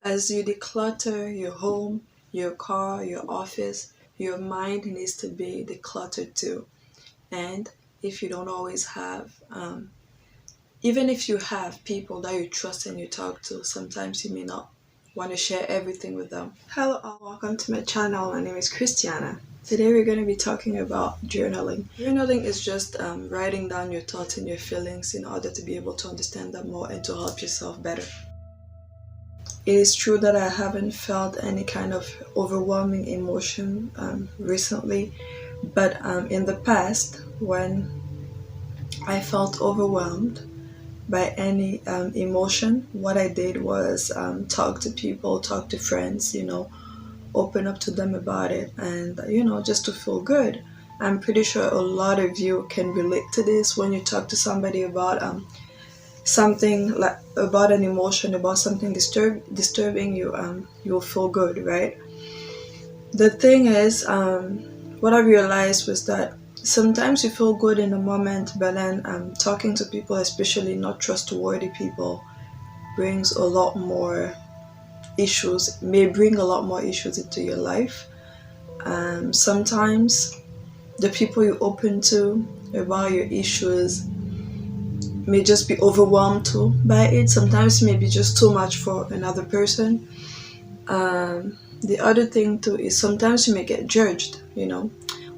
As you declutter your home, your car, your office, your mind needs to be decluttered too. And if you don't always have, even if you have people that you trust and you talk to, sometimes you may not want to share everything with them. Hello, all. Welcome to my channel. My name is Christiana. Today we're going to be talking about journaling. Journaling is just writing down your thoughts and your feelings in order to be able to understand them more and to help yourself better. It is true that I haven't felt any kind of overwhelming emotion recently, but in the past, when I felt overwhelmed by any emotion, what I did was talk to people, talk to friends, open up to them about it, and just to feel good. I'm pretty sure a lot of you can relate to this when you talk to somebody about something, like about an emotion, about something disturbing you. You'll feel good, right? The thing is, what I realized was that sometimes you feel good in the moment, but then talking to people, especially not trustworthy people, brings a lot more issues, may bring a lot more issues into your life. Sometimes the people you open to about your issues may just be overwhelmed too by it. Sometimes it may be just too much for another person. The other thing too is sometimes you may get judged.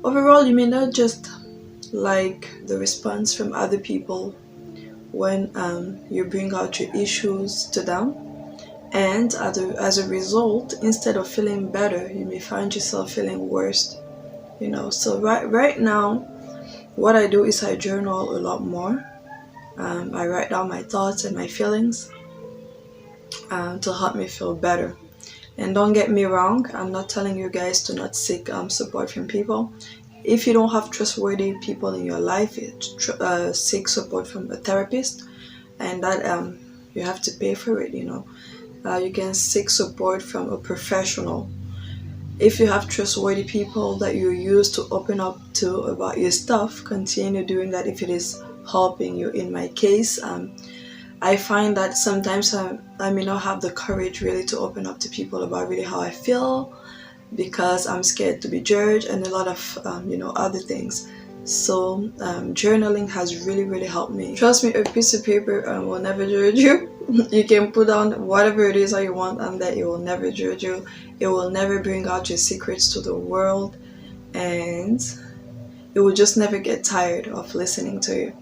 Overall, you may not just like the response from other people when you bring out your issues to them, and as a result, instead of feeling better, you may find yourself feeling worse. So right now, what I do is I journal a lot more. I write down my thoughts and my feelings to help me feel better. And don't get me wrong, I'm not telling you guys to not seek support from people. If you don't have trustworthy people in your life, seek support from a therapist, and that you have to pay for it. You can seek support from a professional. If you have trustworthy people that you use to open up to about your stuff, continue doing that if it is helping you. In my case, I find that sometimes I may not have the courage really to open up to people about really how I feel, because I'm scared to be judged and a lot of other things. So journaling has really, really helped me. Trust me, a piece of paper will never judge you. You can put down whatever it is that you want and that it will never judge you. It will never bring out your secrets to the world, and it will just never get tired of listening to you.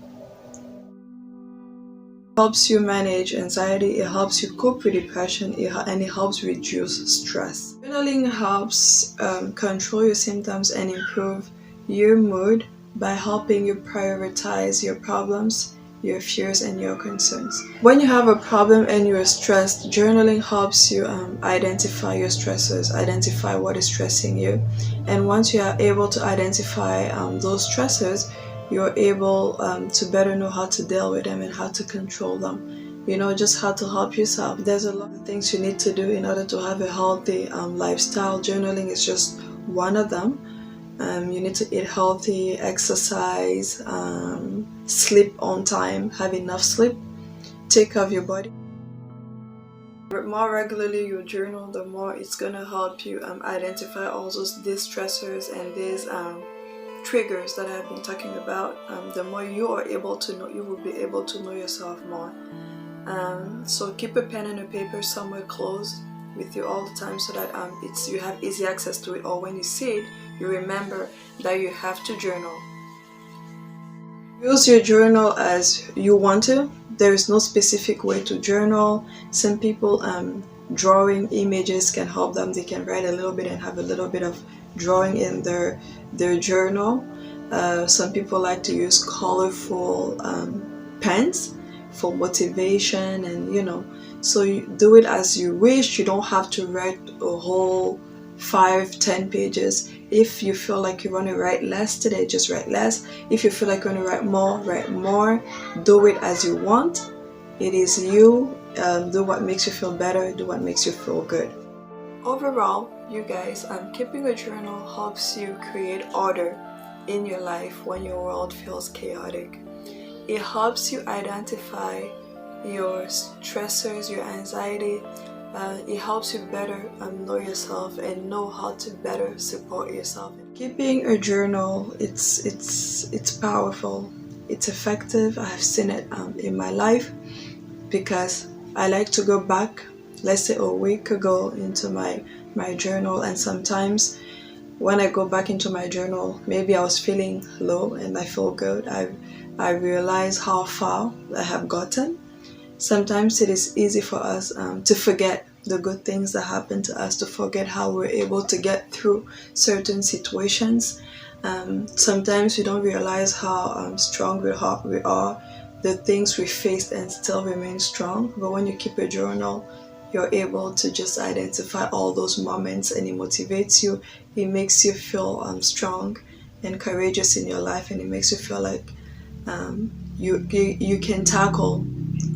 Helps you manage anxiety, it helps you cope with depression, and it helps reduce stress. Journaling helps control your symptoms and improve your mood by helping you prioritize your problems, your fears, and your concerns. When you have a problem and you're stressed, journaling helps you identify your stressors, identify what is stressing you. And once you are able to identify those stressors, you're able to better know how to deal with them and how to control them. Just how to help yourself. There's a lot of things you need to do in order to have a healthy lifestyle. Journaling is just one of them. You need to eat healthy, exercise, sleep on time, have enough sleep, take care of your body. The more regularly you journal, the more it's gonna help you identify all these stressors and these triggers that I've been talking about. The more you are able to know, you will be able to know yourself more. So keep a pen and a paper somewhere close with you all the time, so that you have easy access to it, or when you see it, you remember that you have to journal. Use your journal as you want to. There is no specific way to journal. Some people, drawing images can help them. They can write a little bit and have a little bit of drawing in their journal. Some people like to use colorful pens for motivation, and so you do it as you wish. You don't have to write a whole 5-10 pages. If you feel like you want to write less today, just write less. If you feel like you want to write more, write more. Do it as you want. It is you. Do what makes you feel better. Do what makes you feel good. Overall, you guys, keeping a journal helps you create order in your life when your world feels chaotic. It helps you identify your stressors, your anxiety, It helps you better know yourself and know how to better support yourself. Keeping a journal, it's powerful. It's effective. I've seen it in my life because I like to go back, let's say a week ago, into my journal, and sometimes when I go back into my journal, maybe I was feeling low and I feel good. I realize how far I have gotten. Sometimes it is easy for us to forget the good things that happen to us, to forget how we're able to get through certain situations. Sometimes we don't realize how strong we are, the things we faced and still remain strong. But when you keep a journal, you're able to just identify all those moments and it motivates you. It makes you feel strong and courageous in your life, and it makes you feel like you can tackle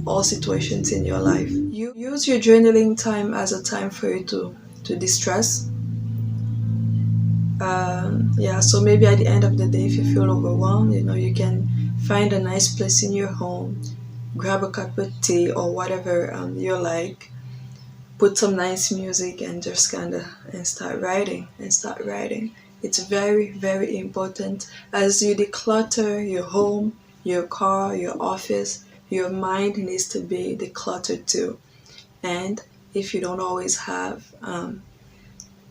all situations in your life. You use your journaling time as a time for you to distress. Yeah, so maybe at the end of the day, if you feel overwhelmed, you can find a nice place in your home, grab a cup of tea or whatever you like, put some nice music, and just kind of and start writing and start writing. It's very, very important as you declutter your home, your car, your office. Your mind needs to be decluttered too. And if you don't always have,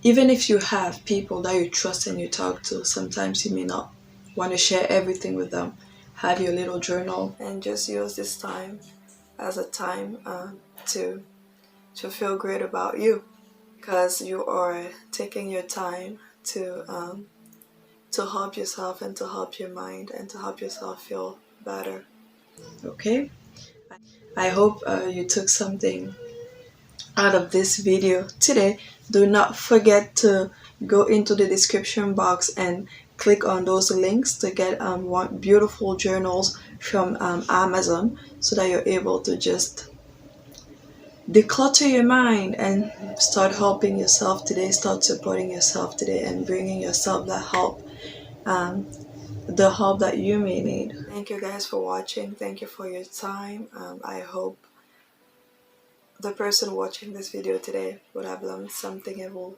even if you have people that you trust and you talk to, sometimes you may not want to share everything with them. Have your little journal and just use this time as a time to feel great about you, because you are taking your time to help yourself and to help your mind and to help yourself feel better. Okay, I hope you took something out of this video today. Do not forget to go into the description box and click on those links to get one beautiful journals from Amazon, so that you're able to just declutter your mind and start helping yourself today, start supporting yourself today, and bringing yourself that help, um, the help that you may need. Thank you guys for watching. Thank you for your time. I hope the person watching this video today would have learned something and will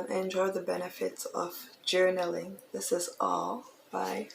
enjoy the benefits of journaling. This is all. Bye.